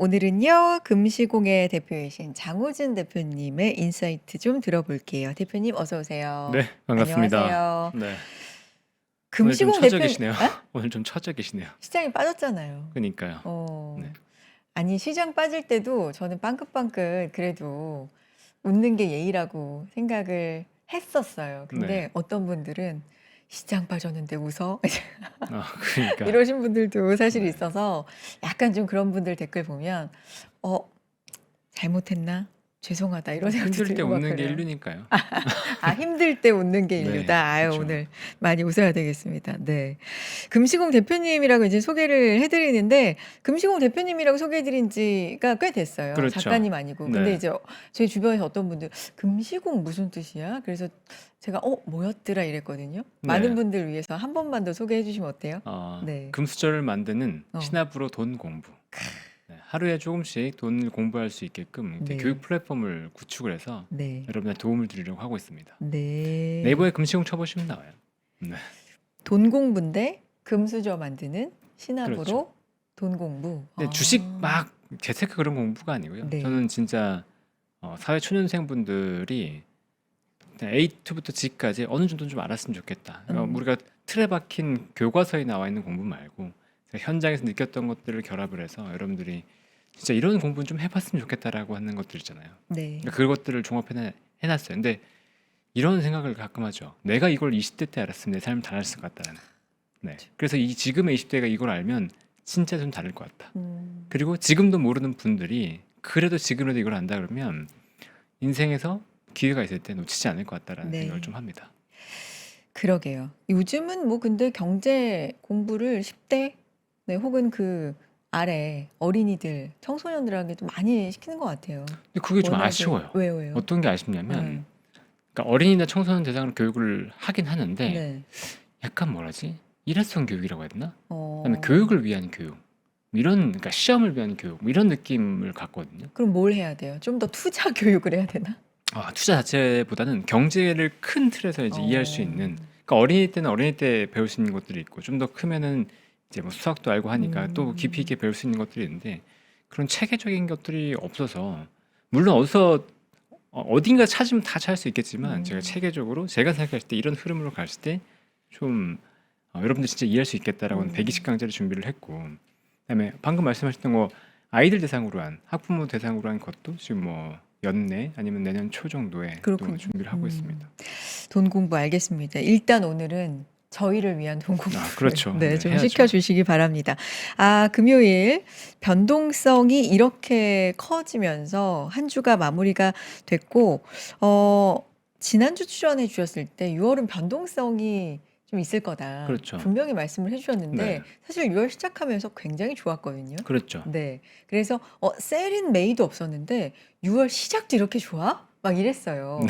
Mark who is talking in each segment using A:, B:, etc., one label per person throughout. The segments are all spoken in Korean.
A: 오늘은요, 금시공의 대표이신 장호준 대표님의 인사이트 좀 들어볼게요. 대표님 어서 오세요.
B: 네, 반갑습니다.
A: 안녕하세요.
B: 네. 오늘 좀
A: 금시공
B: 처져
A: 대표
B: 계시네요.
A: 아?
B: 오늘 좀 처져 계시네요.
A: 시장이 빠졌잖아요.
B: 그니까요. 네.
A: 아니 시장 빠질 때도 저는 빵긋빵긋 그래도 웃는 게 예의라고 생각을 했었어요.
B: 네.
A: 근데 어떤 분들은 시장 빠졌는데 웃어?
B: 그러니까.
A: 이러신 분들도 사실
B: 네.
A: 있어서 약간 좀 그런 분들 댓글 보면 어 잘못했나? 죄송하다 이런 생각도
B: 힘들 때
A: 들고 막
B: 웃는 게
A: 그래요.
B: 인류니까요.
A: 힘들 때 웃는 게
B: 네,
A: 인류다. 아유,
B: 그쵸.
A: 오늘 많이 웃어야 되겠습니다. 네. 금시공 대표님이라고 이제 소개를 해드리는데, 금시공 대표님이라고 소개해드린 지가 꽤 됐어요.
B: 그렇죠.
A: 작가님 아니고. 근데
B: 네.
A: 이제 저희 주변에서 어떤 분들, 금시공 무슨 뜻이야? 그래서 제가, 뭐였더라 이랬거든요. 많은
B: 네.
A: 분들 위해서 한 번만 더 소개해 주시면 어때요? 네.
B: 금수저를 만드는
A: 어.
B: 신압으로 돈 공부. 네, 하루에 조금씩 돈을 공부할 수 있게끔 이렇게
A: 네.
B: 교육 플랫폼을 구축을 해서
A: 네.
B: 여러분의 도움을 드리려고 하고 있습니다.
A: 네.
B: 네이버에 금시공 쳐보시면 나와요. 네.
A: 돈 공부인데 금수저 만드는 신압으로
B: 그렇죠.
A: 돈 공부.
B: 근데 주식 막 재테크 그런 공부가 아니고요.
A: 네.
B: 저는 진짜 사회 초년생분들이 A2부터 G까지 어느 정도 좀 알았으면 좋겠다. 우리가 틀에 박힌 교과서에 나와 있는 공부 말고 제가 현장에서 느꼈던 것들을 결합을 해서 여러분들이 진짜 이런 공부는 좀 해봤으면 좋겠다라고 하는 것들 있잖아요.
A: 네.
B: 그러니까 그것들을 종합해놨어요. 근데 이런 생각을 가끔 하죠. 내가 이걸 20대 때 알았으면 내 삶이 달랐을 것 같다는. 네. 그래서 이 지금의 20대가 이걸 알면 진짜 좀 다를 것 같다. 그리고 지금도 모르는 분들이 그래도 지금이라도 이걸 안다 그러면 인생에서 기회가 있을 때 놓치지 않을 것 같다라는
A: 네.
B: 생각을 좀 합니다.
A: 그러게요. 요즘은 뭐 근데 경제 공부를 10대 네, 혹은 그 아래 어린이들, 청소년들에게 좀 많이 시키는 것 같아요.
B: 근데 그게 좀
A: 워낙에-
B: 아쉬워요.
A: 왜요?
B: 어떤 게 아쉽냐면
A: 네.
B: 그러니까 어린이나 청소년 대상으로 교육을 하긴 하는데
A: 네.
B: 약간 뭐라지? 일회성 교육이라고 해야 되나?
A: 어,
B: 그다음에 교육을 위한 교육 이런 그러니까 시험을 위한 교육 이런 느낌을 갖거든요.
A: 그럼 뭘 해야 돼요? 좀 더 투자 교육을 해야 되나?
B: 투자 자체보다는 경제를 큰 틀에서 이제 이해할 수 있는 그러니까 어린이 때는 어린이 때 배울 수 있는 것들이 있고 좀 더 크면은 이제 뭐 수학도 알고 하니까 또 깊이 있게 배울 수 있는 것들이 있는데 그런 체계적인 것들이 없어서 물론 어딘가 찾으면 다 찾을 수 있겠지만 제가 체계적으로 제가 생각했을 때 이런 흐름으로 갔을 때 좀 여러분들 진짜 이해할 수 있겠다라고 는 120강짜리 준비를 했고 그다음에 방금 말씀하셨던 거 아이들 대상으로 한 학부모 대상으로 한 것도 지금 뭐 연내 아니면 내년 초 정도에 또
A: 그렇군요.
B: 준비를 하고 있습니다.
A: 돈 공부 알겠습니다. 일단 오늘은 저희를 위한 돈 공부
B: 그렇죠.
A: 네,
B: 네,
A: 좀
B: 해야죠.
A: 시켜주시기 바랍니다. 금요일 변동성이 이렇게 커지면서 한 주가 마무리가 됐고 지난주 출연해 주셨을 때 6월은 변동성이 좀 있을 거다.
B: 그렇죠.
A: 분명히 말씀을 해주셨는데
B: 네.
A: 사실 6월 시작하면서 굉장히 좋았거든요.
B: 그렇죠.
A: 네, 그래서 셀인 메이도 없었는데 6월 시작도 이렇게 좋아? 막 이랬어요.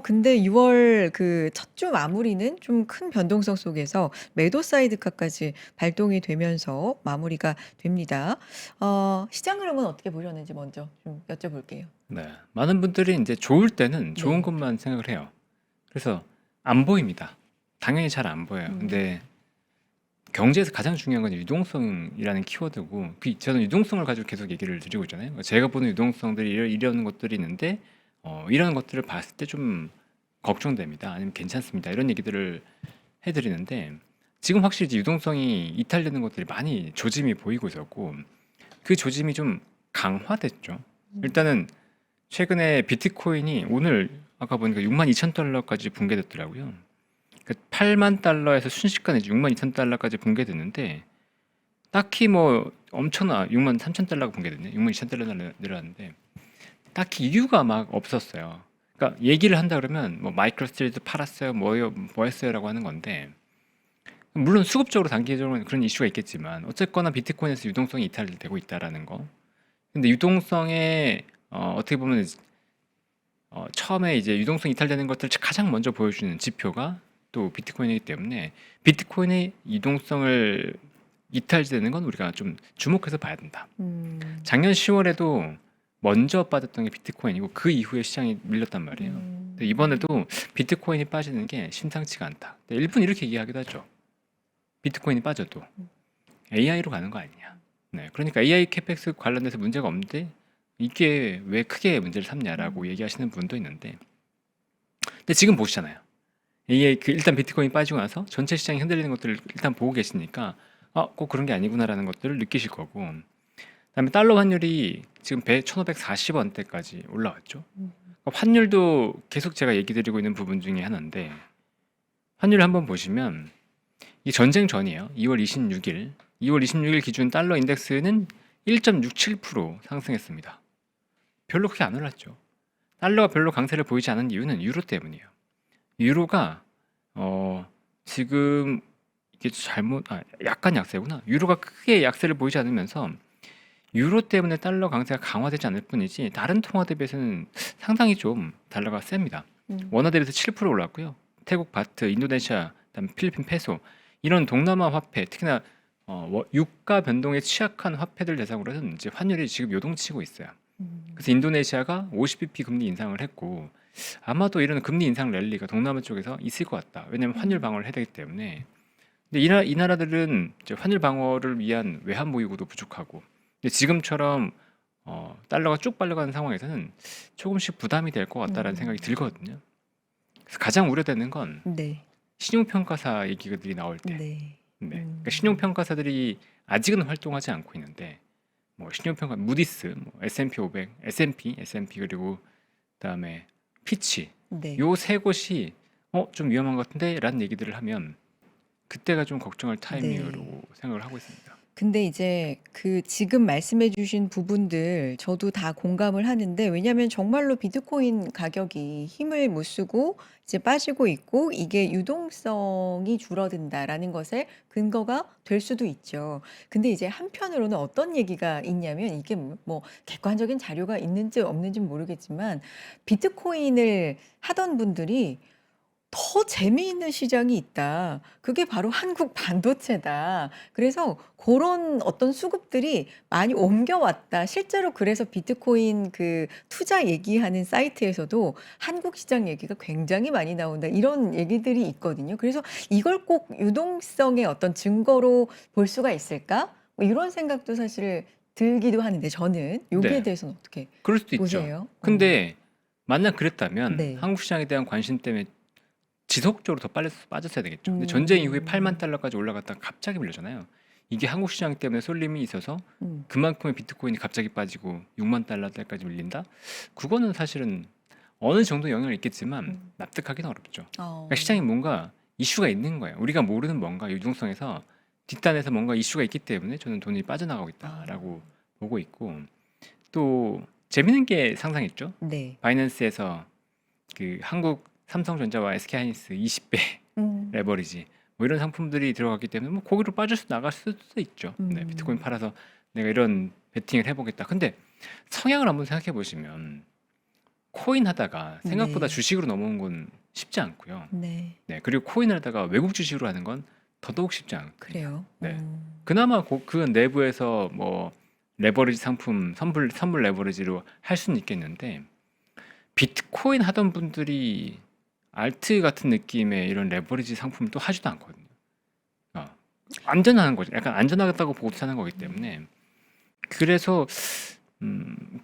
A: 근데 6월 그 첫 주 마무리는 좀 큰 변동성 속에서 매도 사이드카까지 발동이 되면서 마무리가 됩니다. 시장 흐름은 어떻게 보셨는지 먼저 좀 여쭤볼게요.
B: 네. 많은 분들이 이제 좋을 때는 좋은
A: 네.
B: 것만 생각을 해요. 그래서 안 보입니다. 당연히 잘 안 보여요. 근데 경제에서 가장 중요한 건 유동성이라는 키워드고 저는 유동성을 가지고 계속 얘기를 드리고 있잖아요. 제가 보는 유동성들이 이런 것들이 있는데 이런 것들을 봤을 때 좀 걱정됩니다. 아니면 괜찮습니다. 이런 얘기들을 해드리는데 지금 확실히 이제 유동성이 이탈되는 것들이 많이 조짐이 보이고 있었고 그 조짐이 좀 강화됐죠. 일단은 최근에 비트코인이 오늘 아까 보니까 62,000달러까지 붕괴됐더라고요. 8만 달러에서 순식간에 62,000달러까지 붕괴됐는데 딱히 뭐 엄청나 63,000달러가 붕괴됐네. 62,000달러 내려왔는데 딱히 이유가 막 없었어요. 그러니까 얘기를 한다 그러면 뭐 마이크로스트리트 팔았어요, 뭐 했어요라고 하는 건데 물론 수급적으로 단기적으로 그런 이슈가 있겠지만 어쨌거나 비트코인에서 유동성이 이탈되고 있다라는 거. 근데 유동성에 어떻게 보면 처음에 이제 유동성 이탈되는 것들을 가장 먼저 보여주는 지표가 또 비트코인이기 때문에 비트코인의 유동성을 이탈되는 건 우리가 좀 주목해서 봐야 된다. 작년 10월에도 먼저 빠졌던 게 비트코인이고 그 이후에 시장이 밀렸단 말이에요. 근데 이번에도 비트코인이 빠지는 게 심상치가 않다. 일본 이렇게 얘기하기도 하죠. 비트코인이 빠져도 AI로 가는 거 아니냐. 네, 그러니까 AI 캐펙스 관련돼서 문제가 없는데 이게 왜 크게 문제를 삼냐라고 얘기하시는 분도 있는데, 근데 지금 보시잖아요. AI 일단 비트코인 빠지고 나서 전체 시장이 흔들리는 것들을 일단 보고 계시니까 꼭 그런 게 아니구나라는 것들을 느끼실 거고, 그다음에 달러 환율이 지금 1,540원대까지 올라왔죠.
A: 음.
B: 그러니까 환율도 계속 제가 얘기 드리고 있는 부분 중에 하나인데, 환율 한번 보시면 이 전쟁 전이에요. 2월 26일 기준 달러 인덱스는 1.67% 상승했습니다. 별로 크게 안 올랐죠. 달러가 별로 강세를 보이지 않은 이유는 유로 때문이에요. 유로가 지금 이게 약간 약세구나. 유로가 크게 약세를 보이지 않으면서 유로 때문에 달러 강세가 강화되지 않을 뿐이지 다른 통화 대비해서는 상당히 좀 달러가 셉니다.
A: 음.
B: 원화 대비해서 7% 올랐고요. 태국 바트, 인도네시아, 그다음에 필리핀 페소 이런 동남아 화폐, 특히나 유가 변동에 취약한 화폐들 대상으로 해서 이제 환율이 지금 요동치고 있어요. 그래서 인도네시아가 50bp 금리 인상을 했고, 아마도 이런 금리 인상 랠리가 동남아 쪽에서 있을 것 같다. 왜냐하면 환율 방어를 해야 되기 때문에. 근데 이 나라들은 이제 환율 방어를 위한 외환 보유고도 부족하고, 근데 지금처럼 달러가 쭉 빨려가는 상황에서는 조금씩 부담이 될 것 같다라는 생각이 들거든요. 그래서 가장 우려되는 건
A: 네.
B: 신용평가사 얘기들이 나올 때,
A: 네.
B: 그러니까 신용평가사들이 아직은 활동하지 않고 있는데, 뭐 신용평가 무디스, 뭐 S&P 500, S&P 그리고 그다음에 피치,
A: 네.
B: 요 세 곳이 좀 위험한 것 같은데라는 얘기들을 하면 그때가 좀 걱정할 타이밍으로
A: 네.
B: 생각을 하고 있습니다.
A: 근데 이제 그 지금 말씀해 주신 부분들 저도 다 공감을 하는데, 왜냐하면 정말로 비트코인 가격이 힘을 못 쓰고 이제 빠지고 있고 이게 유동성이 줄어든다라는 것에 근거가 될 수도 있죠. 근데 이제 한편으로는 어떤 얘기가 있냐면, 이게 뭐 객관적인 자료가 있는지 없는지는 모르겠지만 비트코인을 하던 분들이 더 재미있는 시장이 있다. 그게 바로 한국 반도체다. 그래서 그런 어떤 수급들이 많이 옮겨왔다. 실제로 그래서 비트코인 그 투자 얘기하는 사이트에서도 한국 시장 얘기가 굉장히 많이 나온다. 이런 얘기들이 있거든요. 그래서 이걸 꼭 유동성의 어떤 증거로 볼 수가 있을까? 뭐 이런 생각도 사실 들기도 하는데, 저는 여기에
B: 네,
A: 대해서는 어떻게
B: 그럴 수도 있죠.
A: 보세요?
B: 근데 만약 그랬다면
A: 네.
B: 한국 시장에 대한 관심 때문에 지속적으로 더 빠졌어야 되겠죠. 근데 전쟁 이후에 8만 달러까지 올라갔다가 갑자기 밀렸잖아요. 이게 한국 시장 때문에 쏠림이 있어서
A: 음.
B: 그만큼의 비트코인이 갑자기 빠지고 6만 달러대까지 밀린다? 그거는 사실은 어느 정도 영향을 있겠지만 납득하기는 어렵죠. 그러니까 시장에 뭔가 이슈가 있는 거예요. 우리가 모르는 뭔가 유동성에서 뒷단에서 뭔가 이슈가 있기 때문에 저는 돈이 빠져나가고 있다라고 보고 있고, 또 재밌는 게 상상했죠.
A: 네.
B: 바이낸스에서 그 한국 삼성전자와 SK하이닉스 20배
A: 음.
B: 레버리지 뭐 이런 상품들이 들어갔기 때문에 뭐 거기로 빠질 수 나갈 수도 있죠. 네,
A: 음.
B: 비트코인 팔아서 내가 이런 베팅을 해보겠다. 근데 성향을 한번 생각해 보시면 코인 하다가 생각보다
A: 네.
B: 주식으로 넘어온 건 쉽지 않고요.
A: 네.
B: 네, 그리고 코인을 하다가 외국 주식으로 하는 건 더더욱 쉽지 않습니다.
A: 그래요?
B: 네, 그나마 그 내부에서 뭐 레버리지 상품 선물 레버리지로 할 수는 있겠는데, 비트코인 하던 분들이 알트 같은 느낌의 이런 레버리지 상품을 또 하지도 않거든요. 안전한 거죠. 약간 안전하다고 보고 사는 거기 때문에. 그래서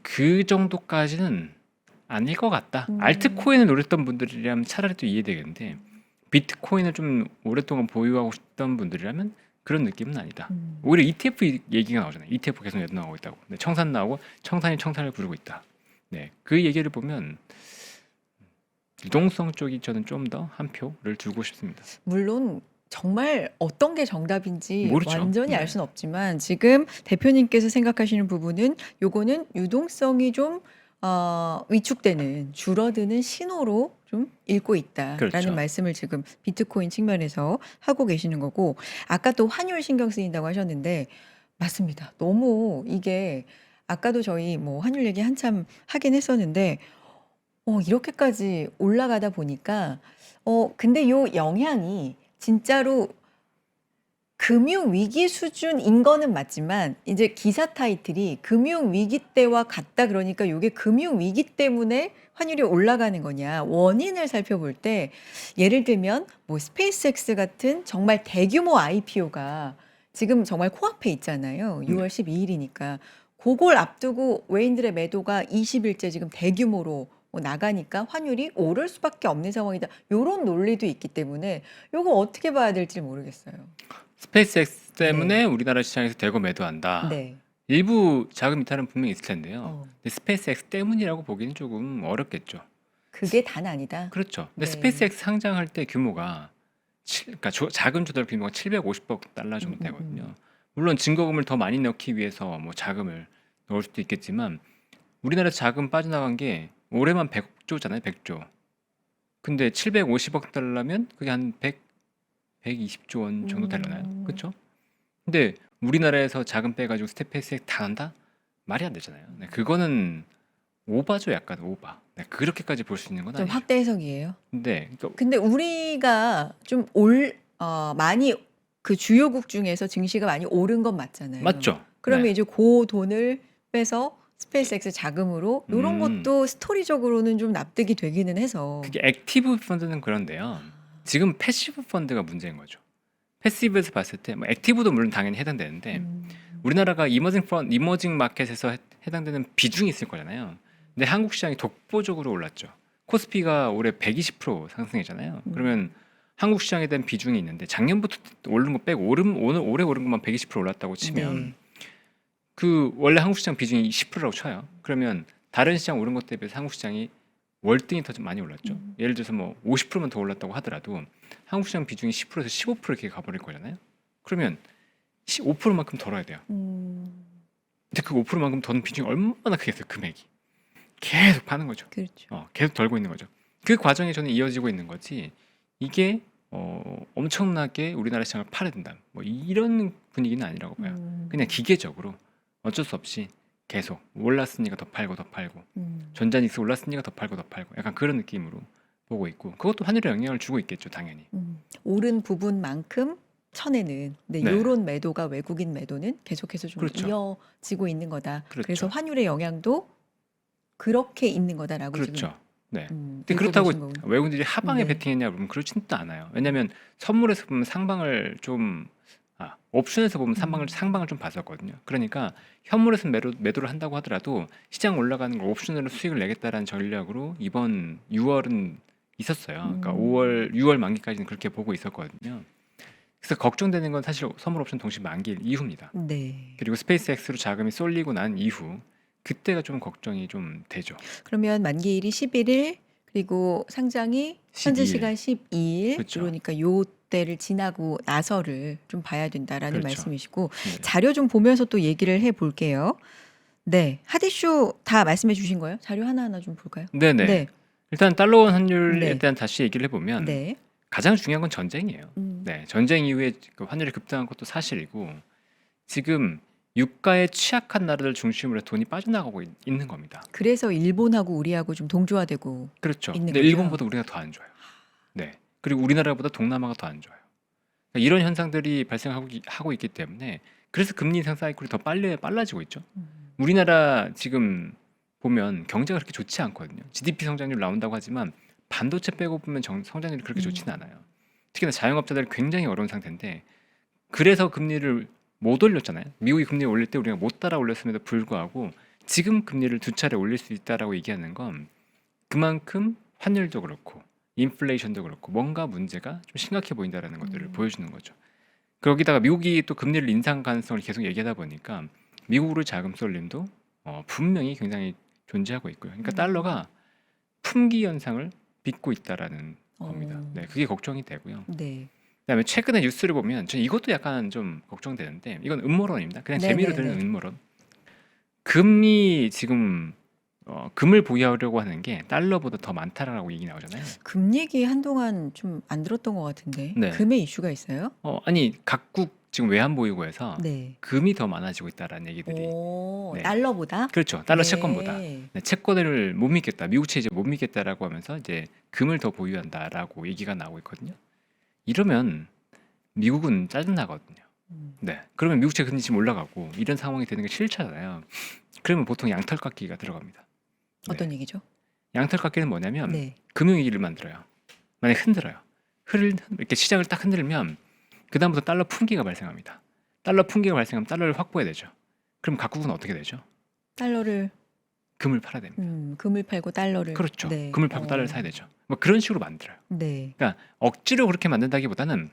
B: 그 정도까지는 아닐 것 같다. 알트코인을 노렸던 분들이라면 차라리 또 이해되겠는데, 비트코인을 좀 오랫동안 보유하고 싶던 분들이라면 그런 느낌은 아니다. 오히려 ETF 얘기가 나오잖아요. ETF 계속 나오고 있다고. 네, 청산 나오고 청산이 청산을 부르고 있다. 네, 그 얘기를 보면 유동성 쪽이 저는 좀 더 한 표를 두고 싶습니다.
A: 물론 정말 어떤 게 정답인지
B: 모르죠.
A: 완전히 알
B: 네.
A: 수는 없지만, 지금 대표님께서 생각하시는 부분은 요거는 유동성이 좀 위축되는, 줄어드는 신호로 좀 읽고 있다라는
B: 그렇죠.
A: 말씀을 지금 비트코인 측면에서 하고 계시는 거고, 아까 또 환율 신경 쓰인다고 하셨는데 맞습니다. 너무 이게 아까도 저희 뭐 환율 얘기 한참 하긴 했었는데 이렇게까지 올라가다 보니까 근데 요 영향이 진짜로 금융 위기 수준인 거는 맞지만, 이제 기사 타이틀이 금융 위기 때와 같다 그러니까 요게 금융 위기 때문에 환율이 올라가는 거냐, 원인을 살펴볼 때 예를 들면 뭐 스페이스X 같은 정말 대규모 IPO가 지금 정말 코앞에 있잖아요.
B: 네.
A: 6월 12일이니까. 그걸 앞두고 외인들의 매도가 20일째 지금 대규모로 나가니까 환율이 오를 수밖에 없는 상황이다. 요런 논리도 있기 때문에 요거 어떻게 봐야 될지 모르겠어요.
B: 스페이스X
A: 네.
B: 때문에 우리나라 시장에서 대거 매도한다.
A: 네.
B: 일부 자금 이탈은 분명히 있을 텐데요.
A: 어.
B: 근데 스페이스X 때문이라고 보기는 조금 어렵겠죠.
A: 그게 단 아니다.
B: 그렇죠. 근데
A: 네.
B: 스페이스X 상장할 때 규모가 그러니까 자금 조달 규모가 750억 달러 정도
A: 음.
B: 되거든요. 물론 증거금을 더 많이 넣기 위해서 뭐 자금을 넣을 수도 있겠지만 우리나라에서 자금 빠져나간 게 올해만 100조잖아요. 100조. 근데 750억 달러면 그게 한 120조 원 정도 되려나요? 그렇죠? 근데 우리나라에서 자금 빼가지고 스페이스X 다 한다? 말이 안 되잖아요. 네, 그거는 오바죠, 약간 오바. 네, 그렇게까지 볼 수 있는 건
A: 좀
B: 아니에요.
A: 확대 해석이에요.
B: 근데 그러니까
A: 근데 우리가 좀 많이 그 주요국 중에서 증시가 많이 오른 건 맞잖아요.
B: 맞죠?
A: 그러면
B: 네.
A: 이제 그 돈을 빼서 스페이스X 자금으로 이런
B: 음.
A: 것도 스토리적으로는 좀 납득이 되기는 해서.
B: 그게 액티브 펀드는 그런데요. 지금 패시브 펀드가 문제인 거죠. 패시브에서 봤을 때 뭐 액티브도 물론 당연히 해당되는데
A: 음.
B: 우리나라가 이머징 마켓에서 해당되는 비중이 있을 거잖아요. 근데 한국 시장이 독보적으로 올랐죠. 코스피가 올해 120% 상승했잖아요. 그러면 한국 시장에 대한 비중이 있는데 작년부터 오른 거 빼고 올해 오른 것만 120% 올랐다고 치면
A: 네.
B: 그 원래 한국 시장 비중이 10%라고 쳐요. 그러면 다른 시장 오른 것 대비해서 한국 시장이 월등히 더 좀 많이 올랐죠. 예를 들어서 뭐 50%만 더 올랐다고 하더라도 한국 시장 비중이 10%에서 15% 이렇게 가버릴 거잖아요. 그러면 5%만큼 덜어야 돼요. 근데 그 5%만큼 더는 비중이 얼마나 크겠어요, 금액이. 계속 파는 거죠.
A: 그렇죠.
B: 계속 덜고 있는 거죠. 그 과정이 저는 이어지고 있는 거지. 이게 엄청나게 우리나라 시장을 팔아야 된다. 뭐 이런 분위기는 아니라고 봐요. 그냥 기계적으로 어쩔 수 없이 계속 올랐으니까 더 팔고 더 팔고 전자닉스 올랐으니까 더 팔고 더 팔고 약간 그런 느낌으로 보고 있고 그것도 환율에 영향을 주고 있겠죠, 당연히.
A: 오른 부분만큼 쳐내는
B: 네.
A: 이런 매도가 외국인 매도는 계속해서 좀
B: 그렇죠.
A: 이어지고 있는 거다.
B: 그렇죠.
A: 그래서 환율의 영향도 그렇게 있는 거다라고 지금
B: 그렇죠. 네. 근데
A: 읽고
B: 그렇다고
A: 계신 거군요.
B: 외국인들이 하방에
A: 네.
B: 베팅했냐 그러면 그렇지는 또 않아요. 왜냐하면 선물에서 보면 상방을 좀 옵션에서 보면 상방을 좀 봤었거든요. 그러니까 현물에서 매도를 한다고 하더라도 시장 올라가는 걸 옵션으로 수익을 내겠다라는 전략으로 이번 6월은 있었어요. 그러니까 6월 만기까지는 그렇게 보고 있었거든요. 그래서 걱정되는 건 사실 선물 옵션 동시 만기일 이후입니다.
A: 네.
B: 그리고 스페이스X로 자금이 쏠리고 난 이후 그때가 좀 걱정이 좀 되죠.
A: 그러면 만기일이 11일 그리고 상장이 현지
B: 12일.
A: 시간 12일
B: 그렇죠.
A: 그러니까 요 때를 지나고 나서를 좀 봐야 된다라는
B: 그렇죠.
A: 말씀이시고
B: 네.
A: 자료 좀 보면서 또 얘기를 해 볼게요. 네. 핫이슈 다 말씀해 주신 거예요? 자료 하나하나 좀 볼까요?
B: 네네.
A: 네.
B: 일단 달러원 환율에
A: 네.
B: 대한 다시 얘기를 해보면
A: 네.
B: 가장 중요한 건 전쟁이에요. 네, 전쟁 이후에 그 환율이 급등한 것도 사실이고 지금 유가에 취약한 나라들 중심으로 돈이 빠져나가고 있는 겁니다.
A: 그래서 일본하고 우리하고 좀 동조화되고
B: 그렇죠.
A: 있는
B: 근데
A: 거죠.
B: 일본보다 우리가 더 안 좋아요. 네. 그리고 우리나라보다 동남아가 더 안 좋아요. 그러니까 이런 현상들이 발생하고 있기 때문에 그래서 금리 인상 사이클이 더 빨라지고 있죠. 우리나라 지금 보면 경제가 그렇게 좋지 않거든요. GDP 성장률 나온다고 하지만 반도체 빼고 보면 성장률이 그렇게 좋지는 않아요. 특히나 자영업자들 굉장히 어려운 상태인데 그래서 금리를 못 올렸잖아요. 미국이 금리 올릴 때 우리가 못 따라 올렸음에도 불구하고 지금 금리를 2차례 올릴 수 있다라고 얘기하는 건 그만큼 환율도 그렇고 인플레이션도 그렇고 뭔가 문제가 좀 심각해 보인다라는 것들을 보여주는 거죠. 거기다가 미국이 또 금리를 인상 가능성을 계속 얘기하다 보니까 미국으로 자금 쏠림도 분명히 굉장히 존재하고 있고요. 그러니까 달러가 품귀 현상을 빚고 있다라는 겁니다. 네, 그게 걱정이 되고요.
A: 네.
B: 그다음에 최근에 뉴스를 보면 저는 이것도 약간 좀 걱정되는데 이건 음모론입니다. 그냥 재미로 드는 음모론. 금이 지금 금을 보유하려고 하는 게 달러보다 더 많다라고 얘기 나오잖아요.
A: 금 얘기 한동안 좀 안 들었던 것 같은데
B: 네.
A: 금의 이슈가 있어요?
B: 아니 각국 지금 외환 보유고에서
A: 네.
B: 금이 더 많아지고 있다라는 얘기들이.
A: 오,
B: 네.
A: 달러보다?
B: 그렇죠. 달러
A: 네.
B: 채권보다. 네, 채권을 못 믿겠다. 미국 채 이제 못 믿겠다라고 하면서 이제 금을 더 보유한다라고 얘기가 나오고 있거든요. 이러면 미국은 짜증 나거든요. 네. 그러면 미국 채 금리 지금 올라가고 이런 상황이 되는 게 싫잖아요. 그러면 보통 양털깎기가 들어갑니다. 네.
A: 어떤 얘기죠?
B: 양털깎기는 뭐냐면
A: 네.
B: 금융위기를 만들어요. 만약 흔들어요. 이렇게 시장을 딱 흔들면 그 다음부터 달러 품귀가 발생합니다. 달러 풍기가 발생하면 달러를 확보해야 되죠. 그럼 각국은 어떻게 되죠?
A: 달러를
B: 금을 팔아야 됩니다.
A: 금을 팔고 달러를
B: 그렇죠.
A: 네.
B: 금을 팔고 달러를 사야 되죠. 뭐 그런 식으로 만들어요.
A: 네.
B: 그러니까 억지로 그렇게 만든다기보다는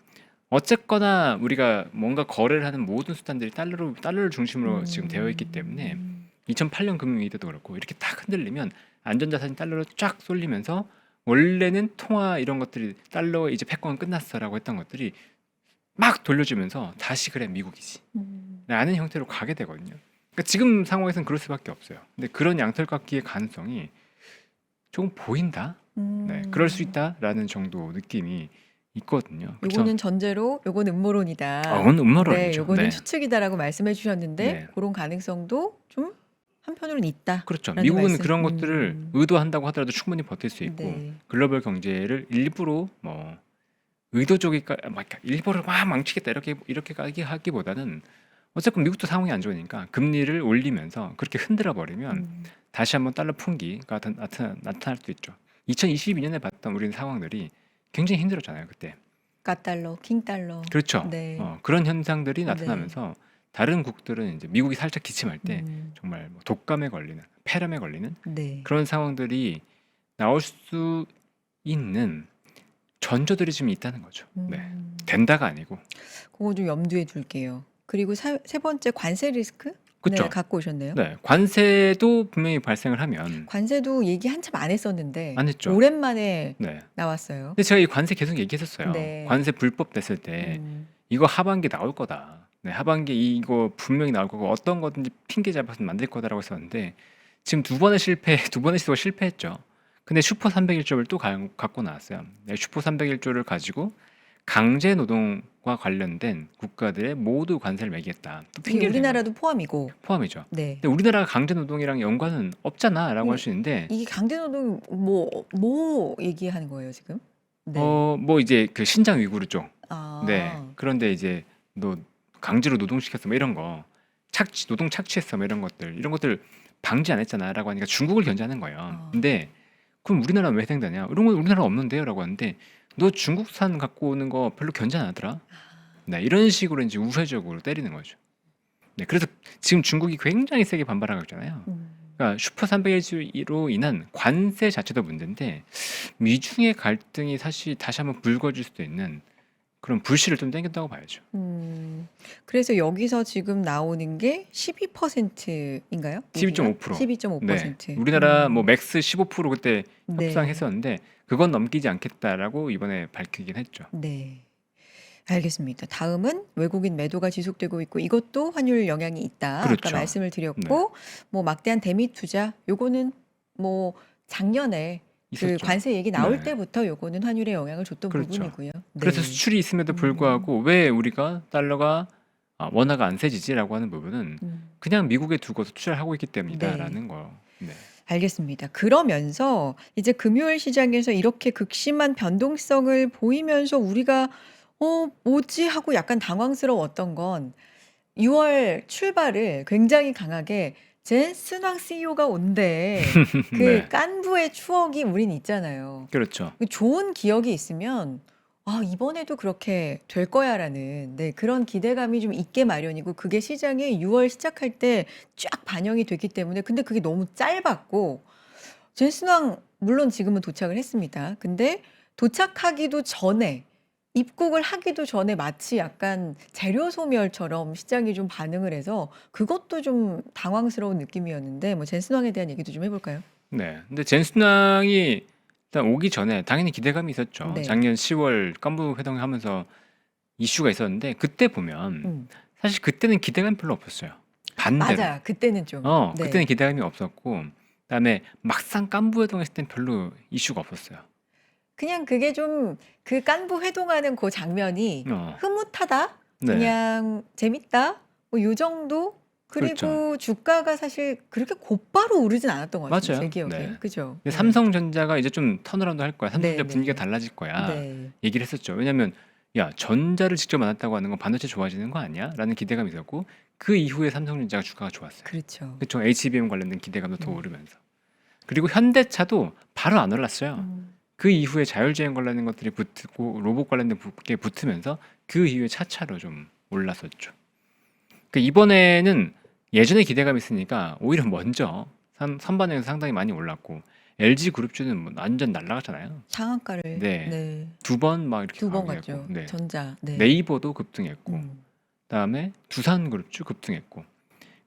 B: 어쨌거나 우리가 뭔가 거래를 하는 모든 수단들이 달러를 중심으로 지금 되어 있기 때문에 2008년 금융위기 때도 그렇고 이렇게 딱 흔들리면 안전자산이 달러로 쫙 쏠리면서 원래는 통화 이런 것들이 달러 이제 패권 끝났어라고 했던 것들이 막 돌려주면서 다시 그래 미국이지 라는 형태로 가게 되거든요. 그러니까 지금 상황에서는 그럴 수밖에 없어요. 근데 그런 양털깎기의 가능성이 조금 보인다. 네, 그럴 수 있다라는 정도 느낌이 있거든요. 그래서
A: 요거는 전제로 요거는 음모론이다.
B: 그건
A: 네,
B: 음모론이죠.
A: 요거는
B: 네.
A: 추측이다라고 말씀해 주셨는데
B: 네.
A: 그런 가능성도 좀 한편으로는 있다.
B: 그렇죠.
A: 라는
B: 미국은
A: 말씀.
B: 그런 것들을 의도한다고 하더라도 충분히 버틸 수 있고
A: 네.
B: 글로벌 경제를 일부러 뭐 의도적이까 막 일부러 막 망치겠다 이렇게 하기보다는 어쨌든 미국도 상황이 안 좋으니까 금리를 올리면서 그렇게 흔들어 버리면 다시 한번 달러 풍기가 나타날 수 있죠. 2022년에 봤던 우리는 상황들이 굉장히 힘들었잖아요, 그때.
A: 까달러, 킹달러.
B: 그렇죠.
A: 네.
B: 그런 현상들이 나타나면서 다른 국들은 이제 미국이 살짝 기침할 때 정말 뭐 독감에 걸리는, 폐렴에 걸리는
A: 네.
B: 그런 상황들이 나올 수 있는 전조들이 지금 있다는 거죠. 네. 된다가 아니고.
A: 그거 좀 염두에 둘게요. 그리고 세 번째 관세 리스크?
B: 그쵸.
A: 네, 갖고 오셨네요.
B: 네. 관세도 분명히 발생을 하면
A: 관세도 얘기 한참 안 했었는데
B: 안 했죠.
A: 오랜만에
B: 네.
A: 나왔어요.
B: 근데 제가 이 관세 계속 얘기했었어요.
A: 네.
B: 관세 불법 됐을 때
A: 음,
B: 이거 하반기 나올 거다. 네, 하반기 이거 분명히 나올 거고 어떤 거든지 핑계 잡아서 만들 거다라고 했었는데 지금 두 번의 시도가 실패했죠. 근데 슈퍼 301조를 또 갖고 나왔어요. 네, 슈퍼 301조를 가지고 강제 노동과 관련된 국가들의 모두 관세를 매기겠다. 또
A: 이게
B: 핑계를 댄 거예요.
A: 우리나라도 포함이고.
B: 포함이죠.
A: 네.
B: 근데 우리나라가 강제 노동이랑 연관은 없잖아라고 할 수 있는데
A: 이게 강제노동 뭐 얘기하는 거예요 지금? 네.
B: 뭐 이제 그 신장 위구르 쪽.
A: 아,
B: 네. 그런데 이제 너 강제로 노동시켰어 뭐 이런 거 노동 착취했어 뭐 이런 것들 방지 안 했잖아라고 하니까 중국을 견제하는 거예요.
A: 아.
B: 근데 그럼 우리나라 왜 해당되냐? 이런 건 우리나라 없는데요라고 하는데 너 중국산 갖고 오는 거 별로 견제 안 하더라. 네, 이런 식으로 이제 우회적으로 때리는 거죠. 네, 그래서 지금 중국이 굉장히 세게 반발하고 있잖아요. 그러니까 슈퍼 301로 인한 관세 자체도 문제인데 미중의 갈등이 사실 다시 한번 불거질 수도 있는 그런 불씨를 좀 땡겼다고 봐야죠.
A: 그래서 여기서 지금 나오는 게 12%인가요?
B: 12.5%.
A: 12.5%.
B: 네. 우리나라 뭐 맥스 15% 그때
A: 네.
B: 협상했었는데 그건 넘기지 않겠다라고 이번에 밝히긴 했죠.
A: 네. 알겠습니다. 다음은 외국인 매도가 지속되고 있고 이것도 환율 영향이 있다.
B: 그렇죠.
A: 아까 말씀을 드렸고 뭐 막대한 대미 투자 요거는 뭐 작년에 그
B: 있었죠.
A: 관세 얘기 나올
B: 네.
A: 때부터 요거는 환율에 영향을 줬던
B: 그렇죠.
A: 부분이고요.
B: 그래서
A: 네.
B: 수출이 있음에도 불구하고 왜 우리가 달러가 원화가 안 세지지라고 하는 부분은 그냥 미국에 두고서 투자를 하고 있기 때문이다라는 거. 네.
A: 알겠습니다. 그러면서 이제 금요일 시장에서 이렇게 극심한 변동성을 보이면서 우리가 뭐지 하고 약간 당황스러웠던 건 6월 출발을 굉장히 강하게 젠 스낭 CEO가 온대. 그
B: 네.
A: 깐부의 추억이 우린 있잖아요.
B: 그렇죠.
A: 좋은 기억이 있으면 이번에도 그렇게 될 거야라는 그런 기대감이 좀 있게 마련이고 그게 시장에 6월 시작할 때 쫙 반영이 됐기 때문에 근데 그게 너무 짧았고 젠 스낭 물론 지금은 도착을 했습니다. 근데 도착하기도 전에 입국을 하기도 전에 마치 약간 재료 소멸처럼 시장이 좀 반응을 해서 그것도 좀 당황스러운 느낌이었는데 뭐 젠 스낭에 대한 얘기도 좀 해볼까요?
B: 네. 근데 젠 스낭이 일단 오기 전에 당연히 기대감이 있었죠.
A: 네.
B: 작년 10월 깐부 회동을 하면서 이슈가 있었는데 그때 보면 사실 그때는 기대감이 별로 없었어요. 반대로.
A: 맞아요. 그때는 좀. 네.
B: 그때는 기대감이 없었고 그다음에 막상 깐부 회동 했을 땐 별로 이슈가 없었어요.
A: 그냥 그게 좀 그 깐부 회동하는 그 장면이 흐뭇하다,
B: 네.
A: 그냥 재밌다, 뭐 요 정도. 그리고
B: 그렇죠.
A: 주가가 사실 그렇게 곧바로 오르진 않았던 것 같아요.
B: 맞아요.
A: 제 기억에.
B: 네.
A: 그죠?
B: 근데 삼성전자가 이제 좀 턴어라운드 할 거야. 삼성전자
A: 네,
B: 분위기가
A: 네.
B: 달라질 거야.
A: 네.
B: 얘기를 했었죠. 왜냐면 야 전자를 직접 만났다고 하는 건 반도체 좋아지는 거 아니야? 라는 기대감이 있었고 그 이후에 삼성전자가 주가가 좋았어요.
A: 그렇죠.
B: 그렇죠. HBM 관련된 기대감도 더 오르면서. 그리고 현대차도 바로 안 올랐어요. 그 이후에 자율주행 관련된 것들이 붙고 로봇 관련된 게 붙으면서 그 이후에 차차로 좀 올랐었죠. 그 이번에는 예전에 기대감이 있으니까 오히려 먼저 선반영에서 상당히 많이 올랐고 LG 그룹주는 뭐 완전 날라갔잖아요.
A: 상한가를
B: 네.
A: 네.
B: 두 번 막 이렇게
A: 두 번
B: 가게 했고,
A: 갔죠.
B: 네.
A: 전자. 네.
B: 네이버도 급등했고,
A: 음.
B: 그다음에 두산그룹주 급등했고,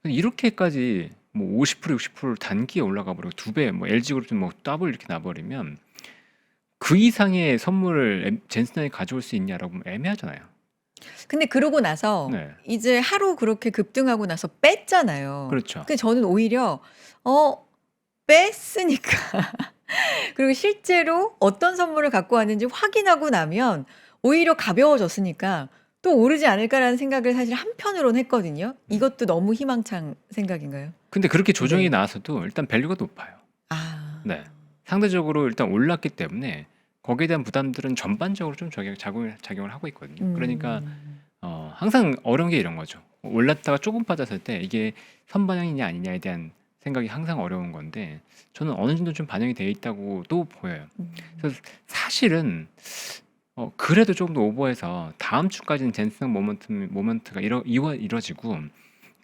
B: 이렇게까지 뭐 50% 60% 단기에 올라가 버리고 두 배, 뭐 LG그룹주 뭐 더블 이렇게 나버리면 그 이상의 선물을 젠슨이 가져올 수 있냐라고 하면 애매하잖아요.
A: 근데 그러고 나서
B: 네,
A: 이제 하루 그렇게 급등하고 나서 뺐잖아요.
B: 그렇죠.
A: 근데 저는 오히려 뺐으니까 그리고 실제로 어떤 선물을 갖고 왔는지 확인하고 나면 오히려 가벼워졌으니까 또 오르지 않을까라는 생각을 사실 한편으로는 했거든요. 이것도 너무 희망찬 생각인가요?
B: 근데 그렇게 조정이
A: 네.
B: 나와서도 일단 밸류가 높아요.
A: 아.
B: 네. 상대적으로 일단 올랐기 때문에 거기에 대한 부담들은 전반적으로 좀 작용을 하고 있거든요. 그러니까 항상 어려운 게 이런 거죠. 올랐다가 조금 빠졌을 때 이게 선반영이냐 아니냐에 대한 생각이 항상 어려운 건데 저는 어느 정도 좀 반영이 되어 있다고도 보여요. 그래서 사실은 그래도 조금 더 오버해서 다음 주까지는 젠슨 모먼트가 이루어지고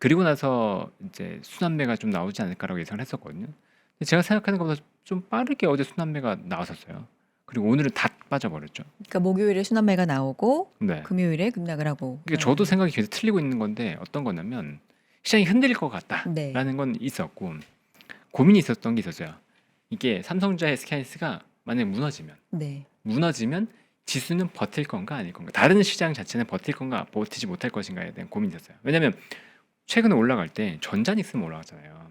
B: 그리고 나서 이제 순환매가 좀 나오지 않을까라고 예상을 했었거든요. 근데 제가 생각하는 것보다 좀 빠르게 어제 순환매가 나왔었어요. 그리고 오늘은 다 빠져버렸죠.
A: 그러니까 목요일에 순환매가 나오고
B: 네.
A: 금요일에 급락을 하고.
B: 그러니까 저도 생각이 계속 틀리고 있는 건데 어떤 거냐면 시장이 흔들릴 것 같다라는
A: 네.
B: 건 있었고 고민이 있었던 게 있었어요. 이게 삼성전자 SK하이닉스가 만약에
A: 네.
B: 무너지면 지수는 버틸 건가 아닐 건가, 다른 시장 자체는 버틸 건가 버티지 못할 것인가에 대한 고민이 있었어요. 왜냐하면 최근에 올라갈 때 전자닉스만 올라갔잖아요.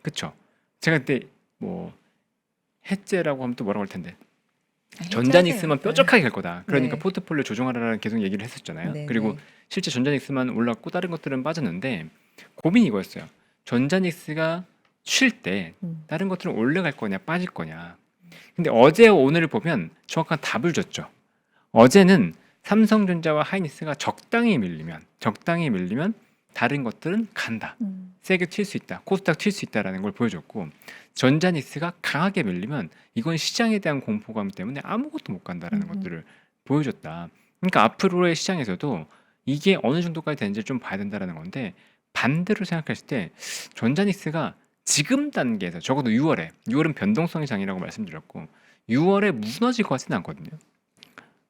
B: 그쵸? 제가 그때 뭐 해제라고 하면 또 뭐라고 할 텐데 전자닉스만 뾰족하게 갈 거다. 그러니까
A: 네.
B: 포트폴리오 조정하라는 계속 얘기를 했었잖아요.
A: 네,
B: 그리고
A: 네.
B: 실제 전자닉스만 올랐고 다른 것들은 빠졌는데 고민이 이거였어요. 전자닉스가 쉴 때
A: 음.
B: 다른 것들은 올라갈 거냐 빠질 거냐. 근데 어제 오늘을 보면 정확한 답을 줬죠. 어제는 삼성전자와 하이닉스가 적당히 밀리면 다른 것들은 간다. 세게 튈 수 있다. 코스닥 튈 수 있다라는 걸 보여줬고 전자닉스가 강하게 밀리면 이건 시장에 대한 공포감 때문에 아무것도 못 간다라는 것들을 보여줬다. 그러니까 앞으로의 시장에서도 이게 어느 정도까지 되는지 좀 봐야 된다라는 건데 반대로 생각했을 때 전자닉스가 지금 단계에서 적어도 6월은 변동성의 장이라고 말씀드렸고 6월에 무너질 것 같지는 않거든요.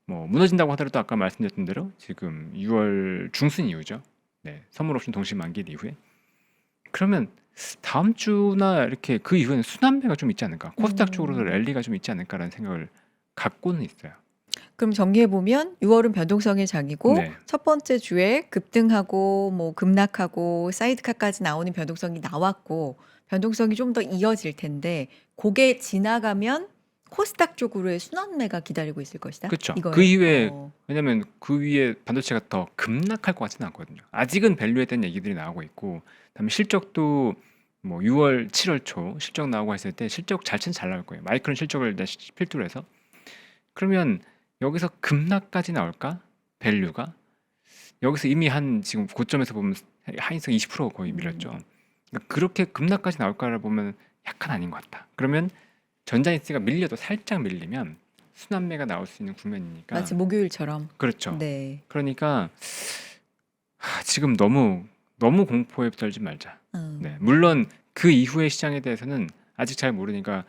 B: 뭐 무너진다고 하더라도 아까 말씀드렸던 대로 지금 6월 중순 이후죠. 네, 선물 옵션 동시 만기일 이후에 그러면 다음 주나 이렇게 그 이후에는 순환매가 좀 있지 않을까, 코스닥 쪽으로도 랠리가 좀 있지 않을까라는 생각을 갖고는 있어요.
A: 그럼 정리해 보면 6월은 변동성의 장이고
B: 네.
A: 첫 번째 주에 급등하고 뭐 급락하고 사이드카까지 나오는 변동성이 나왔고 변동성이 좀 더 이어질 텐데 그게 지나가면 코스닥 쪽으로의 순환매가 기다리고 있을 것이다.
B: 그렇죠.
A: 이거예요.
B: 그 이후에 왜냐면 그 위에 반도체가 더 급락할 것 같지는 않거든요. 아직은 밸류에 대한 얘기들이 나오고 있고, 그다음에 실적도 뭐 6월, 7월 초 실적 나오고 했을 때 실적 잘 나올 거예요. 마이크론 실적을 필두로 해서. 그러면 여기서 급락까지 나올까? 밸류가 여기서 이미 한 지금 고점에서 보면 하이닉스가 20% 거의 밀렸죠. 그러니까 그렇게 급락까지 나올까를 보면 약간 아닌 것 같다. 그러면 전자닉스가 밀려도 살짝 밀리면 순환매가 나올 수 있는 국면이니까.
A: 마치 목요일처럼.
B: 그렇죠.
A: 네.
B: 그러니까 지금 너무 공포에 떨지 말자. 네,
A: 음.
B: 물론 그 이후의 시장에 대해서는 아직 잘 모르니까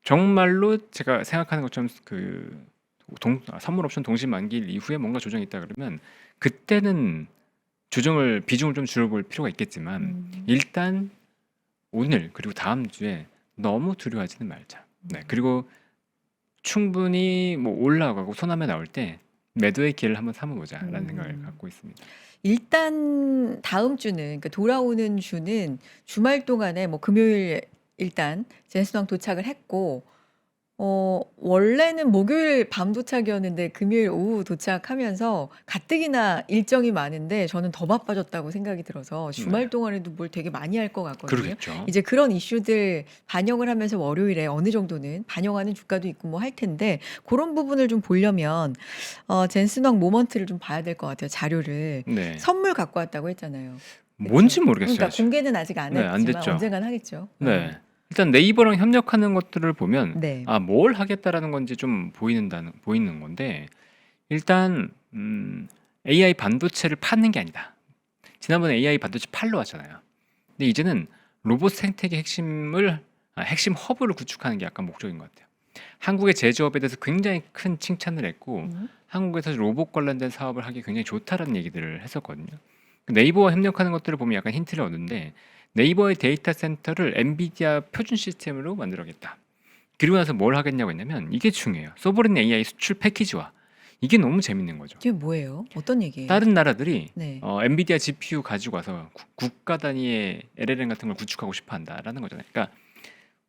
B: 정말로 제가 생각하는 것처럼 그 선물 옵션 동시 만기일 이후에 뭔가 조정이 있다 그러면 그때는 비중을 좀 줄여볼 필요가 있겠지만 일단 오늘 그리고 다음 주에 너무 두려워하지는 말자. 네, 그리고 충분히 뭐 올라가고 소남에 나올 때 매도의 기회를 한번 삼아보자라는 생각을 갖고 있습니다.
A: 일단 다음 주는 그러니까 돌아오는 주는 주말 동안에 뭐 금요일 일단 젠스왕 도착을 했고 원래는 목요일 밤 도착이었는데 금요일 오후 도착하면서 가뜩이나 일정이 많은데 저는 더 바빠졌다고 생각이 들어서 주말
B: 네.
A: 동안에도 뭘 되게 많이 할 것 같거든요.
B: 그러겠죠.
A: 이제 그런 이슈들 반영을 하면서 월요일에 어느 정도는 반영하는 주가도 있고 뭐 할 텐데 그런 부분을 좀 보려면 젠스왕 모먼트를 좀 봐야 될 것 같아요. 자료를.
B: 네.
A: 선물 갖고 왔다고 했잖아요.
B: 뭔지 모르겠어요.
A: 그러니까
B: 아직.
A: 공개는 아직 안
B: 네, 안
A: 했지만
B: 됐죠.
A: 언젠간 하겠죠.
B: 네. 일단 네이버랑 협력하는 것들을 보면
A: 네.
B: 뭘 하겠다라는 건지 좀 보이는 건데 일단 AI 반도체를 파는 게 아니다. 지난번에 AI 반도체 8로 왔잖아요. 근데 이제는 로봇 생태계 핵심 허브를 구축하는 게 약간 목적인 것 같아요. 한국의 제조업에 대해서 굉장히 큰 칭찬을 했고
A: 음.
B: 한국에서 로봇 관련된 사업을 하기 굉장히 좋다라는 얘기들을 했었거든요. 네이버와 협력하는 것들을 보면 약간 힌트를 얻는데 네이버의 데이터 센터를 엔비디아 표준 시스템으로 만들어야겠다. 그리고 나서 뭘 하겠냐고 했냐면 이게 중요해요. 소버린 AI 수출 패키지화. 이게 너무 재밌는 거죠.
A: 이게 뭐예요? 어떤 얘기예요?
B: 다른 나라들이
A: 네.
B: 엔비디아 GPU 가지고 와서 국가 단위의 LLM 같은 걸 구축하고 싶어 한다라는 거잖아요. 그러니까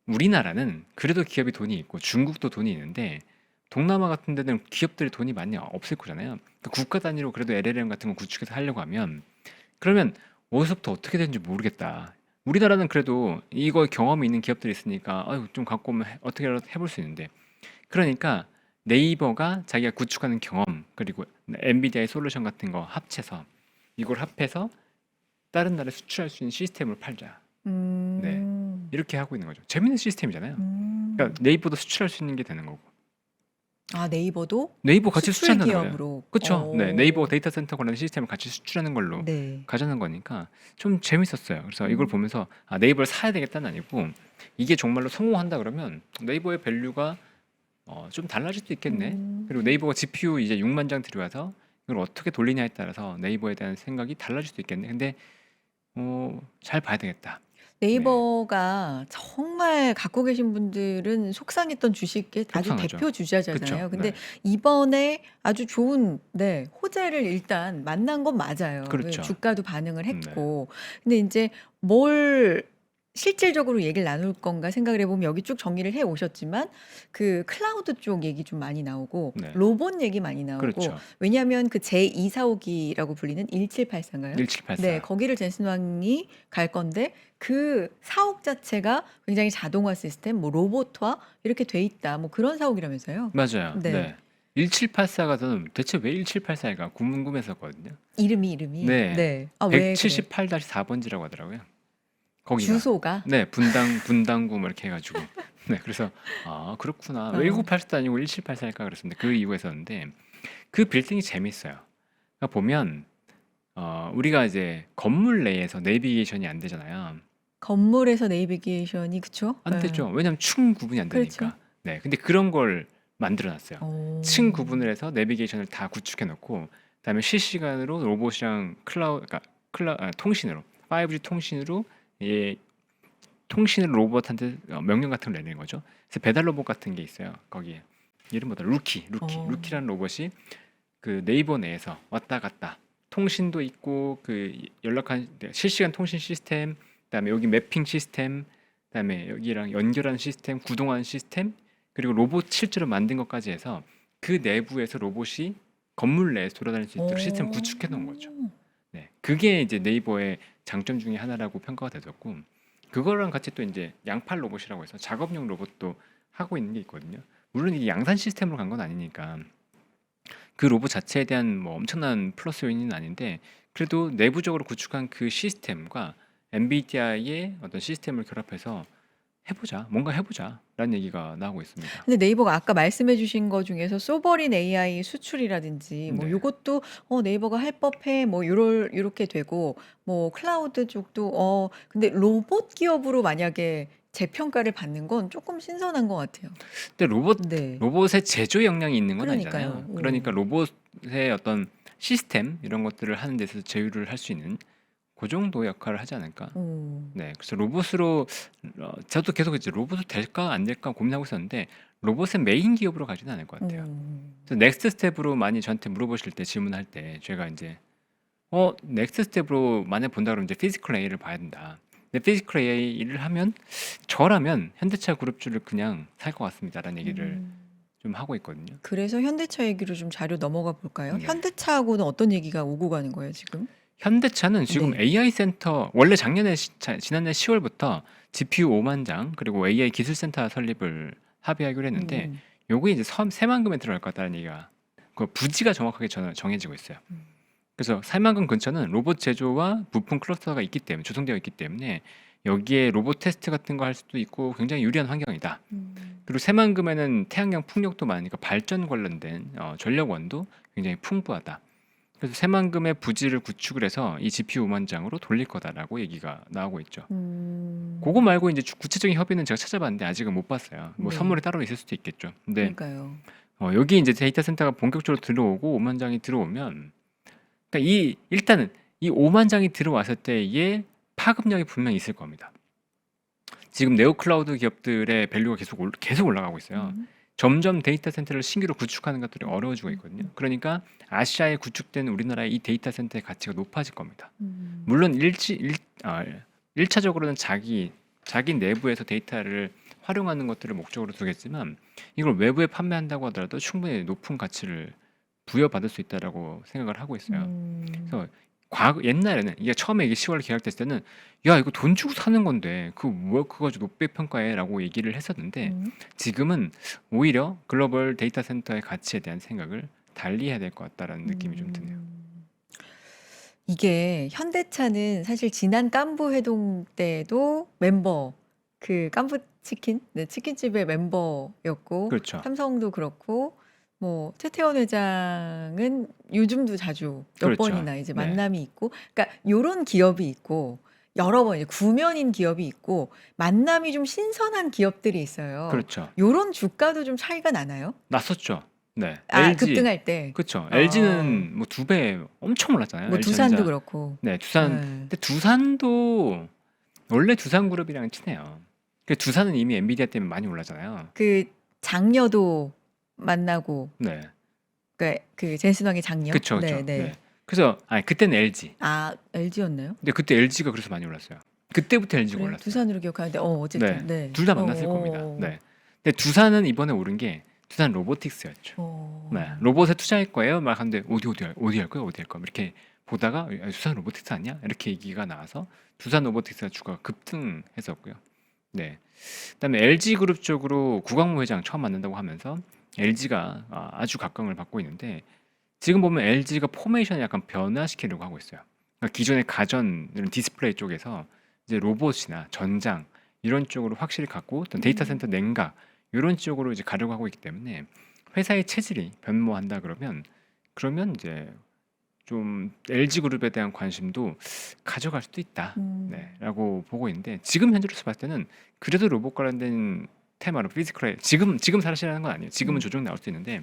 B: 우리나라는 그래도 기업이 돈이 있고 중국도 돈이 있는데 동남아 같은 데는 기업들이 돈이 많이 없을 거잖아요. 그러니까 국가 단위로 그래도 LLM 같은 거 구축해서 하려고 하면 그러면 어디서부터 어떻게 되는지 모르겠다. 우리나라는 그래도 이거 경험이 있는 기업들이 있으니까 아유 좀 갖고 오면 어떻게라도 해볼 수 있는데 그러니까 네이버가 자기가 구축하는 경험 그리고 엔비디아의 솔루션 같은 거 합쳐서 이걸 합해서 다른 나라에 수출할 수 있는 시스템을 팔자. 네. 이렇게 하고 있는 거죠. 재밌는 시스템이잖아요. 그러니까 네이버도 수출할 수 있는 게 되는 거고.
A: 아, 네이버도
B: 네이버 같이
A: 수출
B: 수출한다는 거예요.
A: 기업으로.
B: 그렇죠. 네, 네이버 데이터 센터 관련 시스템을 같이 수출하는 걸로
A: 네.
B: 가자는 거니까 좀 재밌었어요. 그래서 이걸
A: 음.
B: 보면서 네이버를 사야 되겠다는 아니고 이게 정말로 성공한다 그러면 네이버의 밸류가 좀 달라질 수도 있겠네. 그리고 네이버가 GPU 이제 6만 장 들여와서 이걸 어떻게 돌리냐에 따라서 네이버에 대한 생각이 달라질 수도 있겠네. 근데 잘 봐야 되겠다. 네.
A: 네이버가 정말 갖고 계신 분들은 속상했던 주식의 아주
B: 속상하죠.
A: 대표
B: 그쵸.
A: 주자잖아요. 근데
B: 네.
A: 이번에 아주 좋은 호재를 일단 만난 건 맞아요.
B: 그렇죠.
A: 주가도 반응을
B: 네.
A: 했고. 근데 인제 뭘 실질적으로 얘기를 나눌 건가 생각을 해 보면 여기 쭉 정리를 해 오셨지만 그 클라우드 쪽 얘기 좀 많이 나오고
B: 네.
A: 로봇 얘기 많이 나오고
B: 그렇죠.
A: 왜냐하면 그 제2사호기라고 불리는 1784인가요?
B: 1784.
A: 네. 거기를 젠슨 왕이 갈 건데 그 사옥 자체가 굉장히 자동화 시스템 뭐 로봇화 이렇게 돼 있다. 뭐 그런 사옥이라면서요.
B: 맞아요.
A: 네.
B: 네. 1784가 저는 대체 왜 1784일까 궁금했었거든요.
A: 이름이.
B: 네.
A: 네. 아, 왜 그래요?
B: 178-4번지라고 하더라고요. 거기가.
A: 주소가?
B: 네, 분당구 뭐 이렇게 해가지고. 네, 그래서 그렇구나. 왜 1984도 아니고 1784일까 그랬었는데 그 이유가 있었는데 그 빌딩이 재밌어요. 그러니까 보면 우리가 이제 건물 내에서 내비게이션이 안 되잖아요.
A: 건물에서 내비게이션이 그쵸?
B: 안
A: 예.
B: 되죠. 왜냐면 층 구분이 안
A: 그렇죠.
B: 되니까. 네, 근데 그런 걸 만들어 놨어요. 층 구분을 해서 내비게이션을 다 구축해 놓고 그다음에 실시간으로 로봇이랑 통신으로 5G 통신으로 통신을 로봇한테 명령 같은 걸 내리는 거죠. 그래서 배달 로봇 같은 게 있어요. 거기에 이름 뭐다 루키라는 로봇이 그 네이버 내에서 왔다 갔다 통신도 있고 그 실시간 통신 시스템 그다음에 여기 매핑 시스템 그다음에 여기랑 연결하는 시스템 구동하는 시스템 그리고 로봇 실제로 만든 것까지 해서 그 내부에서 로봇이 건물 내에서 돌아다닐 수 있도록 시스템 구축해 놓은 거죠. 네, 그게 이제 네이버의 장점 중에 하나라고 평가가 되었고 그거랑 같이 또 이제 양팔 로봇이라고 해서 작업용 로봇도 하고 있는 게 있거든요. 물론 이게 양산 시스템으로 간 건 아니니까 그 로봇 자체에 대한 뭐 엄청난 플러스 요인은 아닌데 그래도 내부적으로 구축한 그 시스템과 엔비디아의 어떤 시스템을 결합해서 뭔가 해보자라는 얘기가 나오고 있습니다.
A: 근데 네이버가 아까 말씀해 주신 거 중에서 소버린 AI 수출이라든지 뭐
B: 네.
A: 요것도 네이버가 할 법해 뭐 요렇게 되고 뭐 클라우드 쪽도 근데 로봇 기업으로 만약에 재평가를 받는 건 조금 신선한 것 같아요.
B: 근데
A: 네.
B: 로봇의 제조 역량이 있는 건
A: 그러니까요.
B: 아니잖아요. 그러니까 로봇의 어떤 시스템 이런 것들을 하는 데서 제휴를 할 수 있는 그 정도 역할을 하지 않을까? 네, 그래서 로봇으로 저도 계속 이제 로봇도 될까 안 될까 고민하고 있었는데 로봇의 메인 기업으로 가지는 않을 것 같아요. 그래서 넥스트 스텝으로 많이 저한테 물어보실 때 질문할 때 제가 이제 넥스트 스텝으로 만약 본다 그러면 이제 피지컬 AI를 봐야 된다. 근데 피지컬 AI를 하면 저라면 현대차 그룹주를 그냥 살 것 같습니다라는 얘기를 좀 하고 있거든요.
A: 그래서 현대차 얘기로 좀 자료 넘어가 볼까요?
B: 네.
A: 현대차하고는 어떤 얘기가 오고 가는 거예요, 지금?
B: 현대차는 지금
A: 네.
B: AI 센터 원래 지난해 10월부터 GPU 5만 장 그리고 AI 기술 센터 설립을 합의하기로 했는데 요게 이제 새만금에 들어갈 것 같다는 얘기가 그 부지가 정확하게 정해지고 있어요. 그래서 새만금 근처는 로봇 제조와 부품 클러스터가 있기 때문에 조성되어 있기 때문에 여기에 로봇 테스트 같은 거 할 수도 있고 굉장히 유리한 환경이다. 그리고 새만금에는 태양광 풍력도 많으니까 발전 관련된 전력원도 굉장히 풍부하다. 그래서 새만금의 부지를 구축을 해서 이 GPU 5만 장으로 돌릴 거다라고 얘기가 나오고 있죠. 그거 말고 이제 구체적인 협의는 제가 찾아봤는데 아직은 못 봤어요. 뭐
A: 네.
B: 선물이 따로 있을 수도 있겠죠. 근데
A: 그러니까요.
B: 여기 이제 데이터 센터가 본격적으로 들어오고 5만 장이 들어오면, 그러니까 일단은 이 5만 장이 들어왔을 때의 파급력이 분명히 있을 겁니다. 지금 네오클라우드 기업들의 밸류가 계속 올라가고 있어요.
A: 음.
B: 점점 데이터 센터를 신규로 구축하는 것들이 어려워지고 있거든요. 그러니까 아시아에 구축된 우리나라의 이 데이터 센터의 가치가 높아질 겁니다. 물론 1차적으로는 자기 내부에서 데이터를 활용하는 것들을 목적으로 두겠지만, 이걸 외부에 판매한다고 하더라도 충분히 높은 가치를 부여받을 수 있다라고 생각을 하고 있어요. 그래서 옛날에는 이게 처음에 이게 10월 계약됐을 때는 야 이거 돈 주고 사는 건데 그거 가지고 높게 평가해라고 얘기를 했었는데, 지금은 오히려 글로벌 데이터 센터의 가치에 대한 생각을 달리 해야 될 것 같다라는 느낌이 좀 드네요.
A: 이게 현대차는 사실 지난 깐부 회동 때도 멤버 그 깐부 치킨, 네, 치킨집의 멤버였고
B: 그렇죠.
A: 삼성도 그렇고 뭐 최태원 회장은 요즘도 자주 몇
B: 그렇죠.
A: 번이나 이제
B: 네.
A: 만남이 있고, 그러니까 요런 기업이 있고 여러 번 이제 구면인 기업이 있고 만남이 좀 신선한 기업들이 있어요.
B: 그렇죠.
A: 요런 주가도 좀 차이가 나나요?
B: 났었죠. 네.
A: 아,
B: LG.
A: 급등할 때.
B: 그렇죠. LG는 뭐 2배 엄청 올랐잖아요.
A: 뭐
B: LG
A: 두산도
B: 전자.
A: 그렇고.
B: 네, 두산.
A: 네.
B: 근데 두산도 원래 두산그룹이랑 친해요. 그 두산은 이미 엔비디아 때문에 많이 올랐잖아요.
A: 그 장녀도 만나고
B: 네.
A: 그 젠슨왕의 장녀.
B: 그렇죠.
A: 네,
B: 그렇죠.
A: 네.
B: 네. 그래서 그때는 LG.
A: 아, LG였나요?
B: 근데 그때 LG가 그래서 많이 올랐어요. 그때부터 LG가
A: 그래요?
B: 올랐어요.
A: 두산으로 기억하는데 어쨌든 네.
B: 둘 다 만났을 겁니다. 네. 근데 두산은 이번에 오른 게 두산 로보틱스였죠. 네. 로봇에 투자할 거예요. 막 하는데 어디 할 거예요? 이렇게 보다가 두산 로보틱스 아니야? 이렇게 얘기가 나와서 두산 로보틱스가 주가가 급등했었고요. 네. 그다음에 LG 그룹 쪽으로 구광모 회장 처음 만난다고 하면서 LG가 아주 각광을 받고 있는데, 지금 보면 LG가 포메이션을 약간 변화시키려고 하고 있어요. 그러니까 기존의 가전 이런 디스플레이 쪽에서 이제 로봇이나 전장 이런 쪽으로 확실히 갖고, 어떤 데이터 센터 냉각 이런 쪽으로 이제 가려고 하고 있기 때문에 회사의 체질이 변모한다 그러면 이제 좀 LG 그룹에 대한 관심도 가져갈 수도 있다. 네, 라고 보고 있는데, 지금 현재로서 봤을 때는 그래도 로봇 관련된 테마로 피지컬에 지금 사실이라는 건 아니에요. 지금은 조정 나올 수 있는데,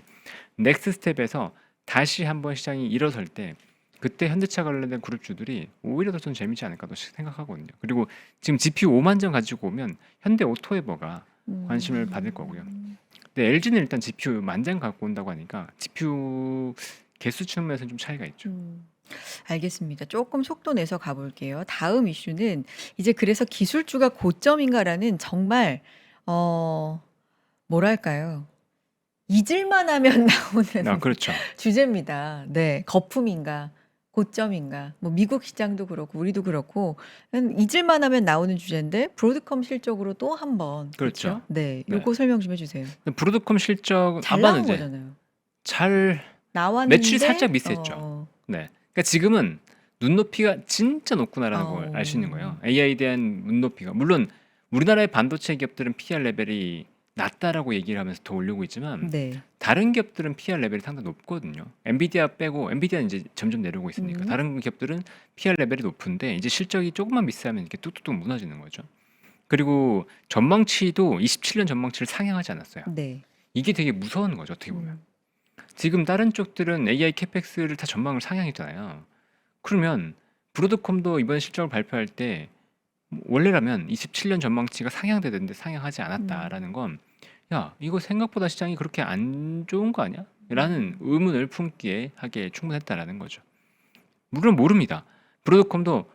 B: 넥스트 스텝에서 다시 한번 시장이 일어설 때 그때 현대차 관련된 그룹주들이 오히려 더 좀 재미지 않을까 또 생각하거든요. 그리고 지금 GPU 5만 장 가지고 오면 현대 오토에버가 관심을 받을 거고요. 근데 LG는 일단 GPU 1만 장 갖고 온다고 하니까 GPU 개수 측면에서는 좀 차이가 있죠.
A: 알겠습니다. 조금 속도 내서 가볼게요. 다음 이슈는 이제 그래서 기술주가 고점인가라는 정말 뭐랄까요? 잊을만 하면 나오는
B: 그렇죠.
A: 주제입니다. 네, 거품인가, 고점인가. 뭐 미국 시장도 그렇고 우리도 그렇고 잊을만 하면 나오는 주제인데 브로드컴 실적으로 또 한 번.
B: 그렇죠.
A: 네,
B: 네.
A: 요거 설명 좀 해주세요.
B: 브로드컴 실적
A: 잘
B: 아빠는
A: 나온
B: 이제
A: 거잖아요.
B: 잘
A: 나왔는데
B: 매출이 살짝 미스했죠. 네. 그러니까 지금은 눈높이가 진짜 높구나라는 걸 알 수 있는 거예요. AI에 대한 눈높이가, 물론 우리나라의 반도체 기업들은 PR 레벨이 낮다라고 얘기를 하면서 더 올리고 있지만,
A: 네.
B: 다른 기업들은 PR 레벨이 상당히 높거든요. 엔비디아 빼고, 엔비디아는 이제 점점 내려오고 있으니까 다른 기업들은 PR 레벨이 높은데 이제 실적이 조금만 미스하면 이렇게 뚝뚝뚝 무너지는 거죠. 그리고 전망치도 27년 전망치를 상향하지 않았어요.
A: 네.
B: 이게 되게 무서운 거죠, 어떻게 보면. 지금 다른 쪽들은 AI 캐펙스를 다 전망을 상향했잖아요. 그러면 브로드컴도 이번 실적을 발표할 때 원래라면 27년 전망치가 상향되는데 상향하지 않았다라는 건, 야 이거 생각보다 시장이 그렇게 안 좋은 거 아니야? 라는 의문을 품기에 하기에 충분했다라는 거죠. 물론 모릅니다. 브로드컴도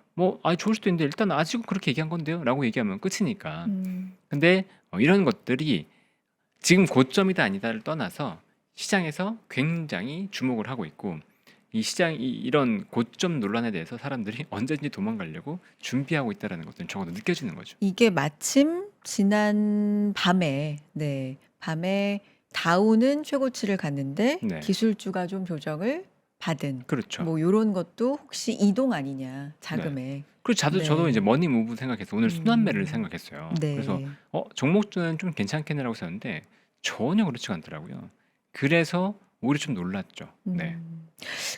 B: 좋을 수도 있는데 일단 아직은 그렇게 얘기한 건데요 라고 얘기하면 끝이니까. 근데 이런 것들이 지금 고점이다 아니다를 떠나서 시장에서 굉장히 주목을 하고 있고, 이 시장 이런 고점 논란에 대해서 사람들이 언제든지 도망가려고 준비하고 있다라는 것들은 적어도 느껴지는 거죠.
A: 이게 마침 지난 밤에 밤에 다우는 최고치를 갔는데
B: 네.
A: 기술주가 좀 조정을 받은
B: 그렇죠.
A: 뭐 요런 것도 혹시 이동 아니냐 자금에.
B: 그리고 저도
A: 네.
B: 이제 머니 무브 생각해서 오늘 순환매를 생각했어요.
A: 네.
B: 그래서 종목주는 좀 괜찮겠네라고 생각했는데 전혀 그렇지가 않더라고요. 그래서 오히려 좀 놀랐죠. 네.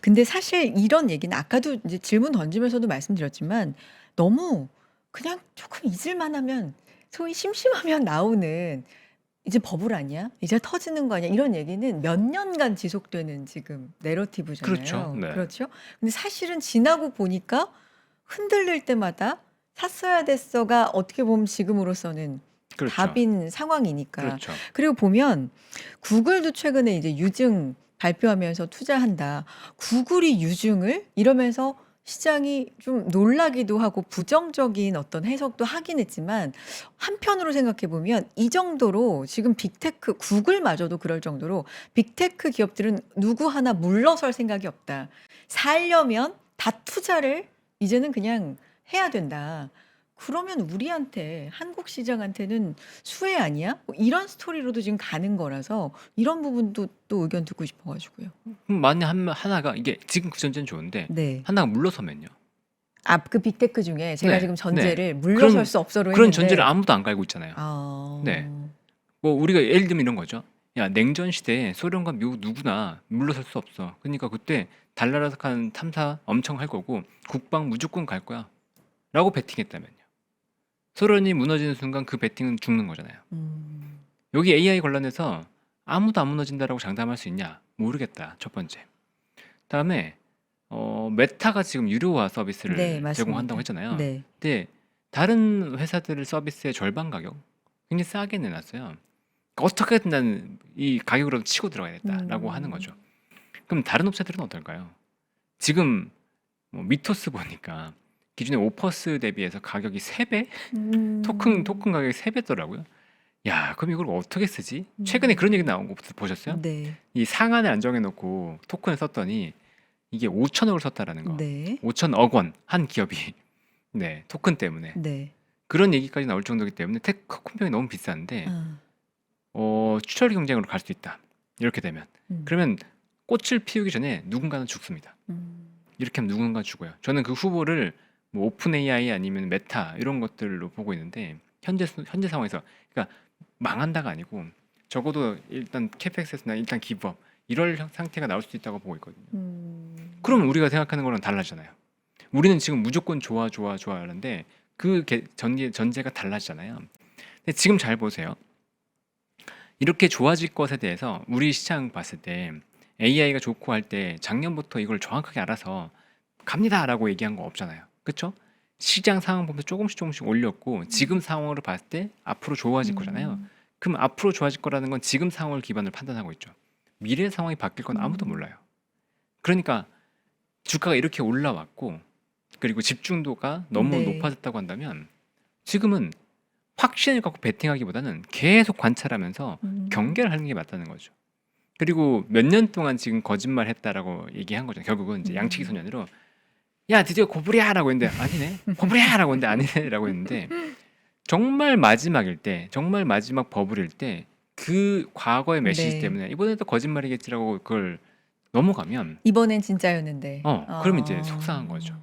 A: 근데 사실 이런 얘기는 아까도 이제 질문 던지면서도 말씀드렸지만 너무 그냥 조금 잊을만 하면 소위 심심하면 나오는 이제 버블 아니야? 이제 터지는 거 아니야? 이런 얘기는 몇 년간 지속되는 지금
B: 그렇죠.
A: 내러티브잖아요.
B: 네.
A: 그렇죠? 근데 사실은 지나고 보니까 흔들릴 때마다 샀어야 됐어가 어떻게 보면 지금으로서는
B: 그렇죠.
A: 답인 상황이니까.
B: 그렇죠.
A: 그리고 보면 구글도 최근에 이제 유증 발표하면서 투자한다. 구글이 유증을 이러면서 시장이 좀 놀라기도 하고 부정적인 어떤 해석도 하긴 했지만 한편으로 생각해 보면 이 정도로 지금 빅테크 구글마저도 그럴 정도로 빅테크 기업들은 누구 하나 물러설 생각이 없다. 살려면 다 투자를 이제는 그냥 해야 된다. 그러면 우리한테 한국 시장한테는 수혜 아니야? 뭐 이런 스토리로도 지금 가는 거라서 이런 부분도 또 의견 듣고 싶어 가지고요.
B: 만약 하나가 이게 지금 그 전제는 좋은데
A: 네.
B: 하나가 물러서면요.
A: 그 빅테크 중에 제가
B: 네.
A: 지금
B: 네.
A: 전제를 물러설
B: 그런
A: 수 없어로
B: 그런
A: 했는데
B: 전제를 아무도 안 깔고 있잖아요. 네.
A: 아.
B: 뭐 우리가 예를 들면 이런 거죠. 야, 냉전 시대에 소련과 미국 누구나 물러설 수 없어. 그러니까 그때 달나라삭한 탐사 엄청 할 거고 국방 무조건 갈 거야. 라고 베팅했다면요. 소련이 무너지는 순간 그 베팅은 죽는 거잖아요.
A: 음.
B: 여기 AI 관련해서 아무도 안 무너진다라고 장담할 수 있냐? 모르겠다. 첫 번째. 다음에 메타가 지금 유료화 서비스를
A: 네, 맞습니다.
B: 제공한다고 했잖아요.
A: 네.
B: 근데 다른 회사들 서비스의 절반 가격 굉장히 싸게 내놨어요. 그러니까 어떻게든 나는 이 가격으로 치고 들어가야겠다라고 하는 거죠. 그럼 다른 업체들은 어떨까요? 지금 뭐 미토스 보니까 기존의 오퍼스 대비해서 가격이 3배? 토큰 가격이 3배더라고요. 야, 그럼 이걸 어떻게 쓰지? 최근에 그런 얘기 나온 거 보셨어요?
A: 네.
B: 이 상한을 안정해놓고 토큰을 썼더니 이게 5천억을 썼다라는 거.
A: 네.
B: 5천억 원 한 기업이 네 토큰 때문에
A: 네.
B: 그런 얘기까지 나올 정도이기 때문에 테크컴평이 너무 비싼데
A: 아.
B: 추월 경쟁으로 갈 수 있다. 이렇게 되면 그러면 꽃을 피우기 전에 누군가는 죽습니다. 이렇게 하면 누군가 죽어요. 저는 그 후보를 뭐 오픈 AI 아니면 메타 이런 것들로 보고 있는데 현재 상황에서 그러니까 망한다가 아니고 적어도 일단 캐펙스나 일단 기부업 이럴 상태가 나올 수도 있다고 보고 있거든요. 그럼 우리가 생각하는 거랑 달라지잖아요. 우리는 지금 무조건 좋아 하는데 그 전제가 달라지잖아요. 근데 지금 잘 보세요. 이렇게 좋아질 것에 대해서 우리 시장 봤을 때 AI가 좋고 할 때 작년부터 이걸 정확하게 알아서 갑니다라고 얘기한 거 없잖아요. 그렇죠? 시장 상황 보면서 조금씩 올렸고 지금 상황으로 봤을 때 앞으로 좋아질 거잖아요. 그럼 앞으로 좋아질 거라는 건 지금 상황을 기반으로 판단하고 있죠. 미래 상황이 바뀔 건 아무도 몰라요. 그러니까 주가가 이렇게 올라왔고 그리고 집중도가 너무
A: 네.
B: 높아졌다고 한다면 지금은 확신을 갖고 베팅하기보다는 계속 관찰하면서 경계를 하는 게 맞다는 거죠. 그리고 몇 년 동안 지금 거짓말 했다라고 얘기한 거죠. 결국은 이제 양치기 소년으로 야 드디어 고블이야라고 했는데 아니네 고블이야라고 했는데 아니네라고 했는데 정말 마지막일 때 정말 마지막 버블일 때 그 과거의 메시지
A: 네.
B: 때문에 이번에도 거짓말이겠지라고 그걸 넘어가면
A: 이번엔 진짜였는데.
B: 그럼 이제 속상한 거죠.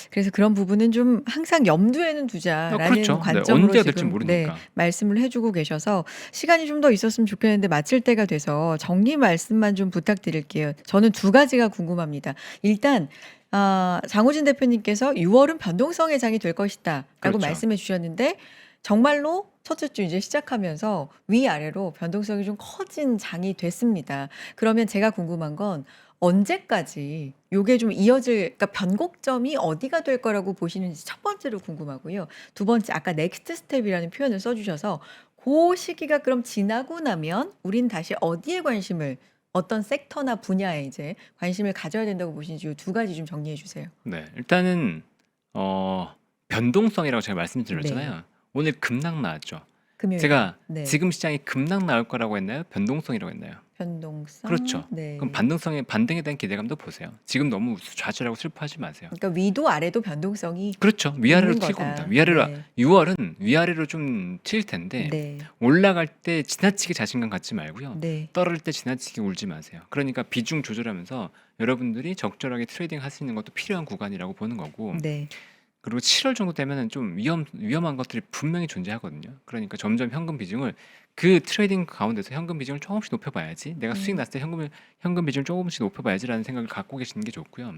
A: 그래서 그런 부분은 좀 항상 염두에는 두자라는
B: 그렇죠. 네,
A: 관점으로
B: 언제가 될지
A: 지금
B: 모르니까.
A: 말씀을 해주고 계셔서 시간이 좀 더 있었으면 좋겠는데 마칠 때가 돼서 정리 말씀만 좀 부탁드릴게요. 저는 두 가지가 궁금합니다. 일단 장호진 대표님께서 6월은 변동성의 장이 될 것이다라고
B: 그렇죠.
A: 말씀해 주셨는데 정말로 첫째 주 이제 시작하면서 위아래로 변동성이 좀 커진 장이 됐습니다. 그러면 제가 궁금한 건 언제까지 요게 좀 그러니까 변곡점이 어디가 될 거라고 보시는지 첫 번째로 궁금하고요. 두 번째 아까 넥스트 스텝이라는 표현을 써주셔서 그 시기가 그럼 지나고 나면 우린 다시 어디에 관심을 어떤 섹터나 분야에 이제 관심을 가져야 된다고 보시는지 이 두 가지 좀 정리해 주세요.
B: 네, 일단은 변동성이라고 제가 말씀드렸잖아요. 오늘 급락 나왔죠.
A: 금요일.
B: 제가
A: 네.
B: 지금 시장이 급락 나올 거라고 했나요? 변동성이라고 했나요?
A: 변동성.
B: 그렇죠.
A: 네.
B: 그럼 반등에 대한 기대감도 보세요. 지금 너무 좌절하고 슬퍼하지 마세요.
A: 그러니까 위도 아래도 변동성이
B: 그렇죠. 위아래로
A: 있는
B: 튈
A: 거다.
B: 겁니다. 위아래로
A: 네.
B: 6월은 위아래로 좀 튈 텐데
A: 네.
B: 올라갈 때 지나치게 자신감 갖지 말고요.
A: 네.
B: 떨어질 때 지나치게 울지 마세요. 그러니까 비중 조절하면서 여러분들이 적절하게 트레이딩 할 수 있는 것도 필요한 구간이라고 보는 거고
A: 네.
B: 그리고 7월 정도 되면은 좀 위험한 것들이 분명히 존재하거든요. 그러니까 점점 현금 비중을 그 트레이딩 가운데서 현금 비중을 조금씩 높여봐야지. 내가 수익 났을 때 현금 비중을 조금씩 높여봐야지라는 생각을 갖고 계시는 게 좋고요.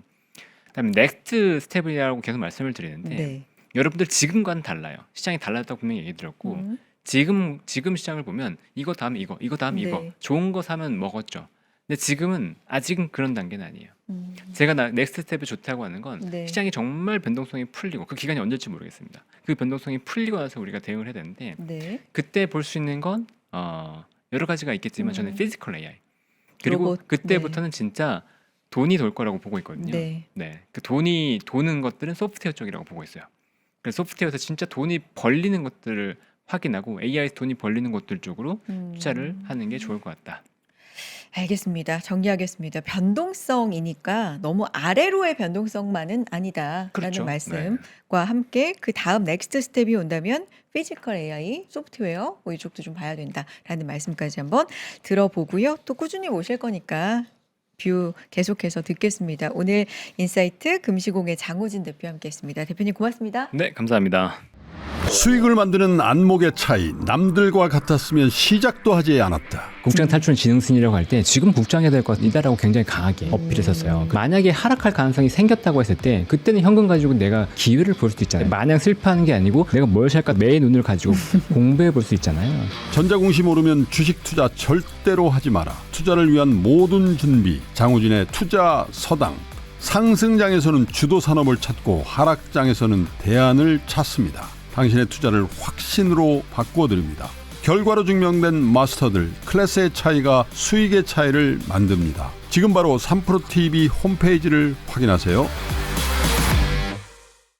B: 그다음에 넥스트 스텝이라고 계속 말씀을 드리는데
A: 네.
B: 여러분들 지금과는 달라요. 시장이 달랐다고 분명히 얘기 드렸고 지금 시장을 보면 이거 다음 이거 다음
A: 네.
B: 이거 좋은 거 사면 먹었죠. 근데 지금은 아직은 그런 단계는 아니에요.
A: 음.
B: 제가 넥스트 스텝이 좋다고 하는 건
A: 네.
B: 시장이 정말 변동성이 풀리고 그 기간이 언제일지 모르겠습니다. 그 변동성이 풀리고 나서 우리가 대응을 해야 되는데
A: 네.
B: 그때 볼 수 있는 건 여러 가지가 있겠지만 저는 피지컬 AI 그리고
A: 로봇,
B: 그때부터는 진짜 돈이 돌 거라고 보고 있거든요.
A: 네.
B: 그 돈이 도는 것들은 소프트웨어 쪽이라고 보고 있어요. 그래서 소프트웨어에서 진짜 돈이 벌리는 것들을 확인하고 AI에서 돈이 벌리는 것들 쪽으로 투자를 하는 게 좋을 것 같다.
A: 알겠습니다. 정리하겠습니다. 변동성이니까 너무 아래로의 변동성만은 아니다라는
B: 그렇죠.
A: 말씀과 함께 그 다음 넥스트 스텝이 온다면 피지컬 AI, 소프트웨어 뭐 이쪽도 좀 봐야 된다라는 말씀까지 한번 들어보고요. 또 꾸준히 오실 거니까 뷰 계속해서 듣겠습니다. 오늘 인사이트 금시공의 장우진 대표와 함께했습니다. 대표님 고맙습니다.
B: 네, 감사합니다.
C: 수익을 만드는 안목의 차이, 남들과 같았으면 시작도 하지 않았다.
B: 국장 탈출 지능순이라고 할 때 지금 국장해야 될 것 이다라고 굉장히 강하게 어필했었어요. 만약에 하락할 가능성이 생겼다고 했을 때 그때는 현금 가지고 내가 기회를 볼 수도 있잖아요. 마냥 슬퍼하는 게 아니고 내가 뭘 살까 매의 눈을 가지고 공부해 볼 수 있잖아요.
C: 전자공시 모르면 주식 투자 절대로 하지 마라. 투자를 위한 모든 준비, 장우진의 투자 서당. 상승장에서는 주도 산업을 찾고 하락장에서는 대안을 찾습니다. 당신의 투자를 확신으로 바꿔드립니다. 결과로 증명된 마스터들, 클래스의 차이가 수익의 차이를 만듭니다. 지금 바로 3프로TV 홈페이지를 확인하세요.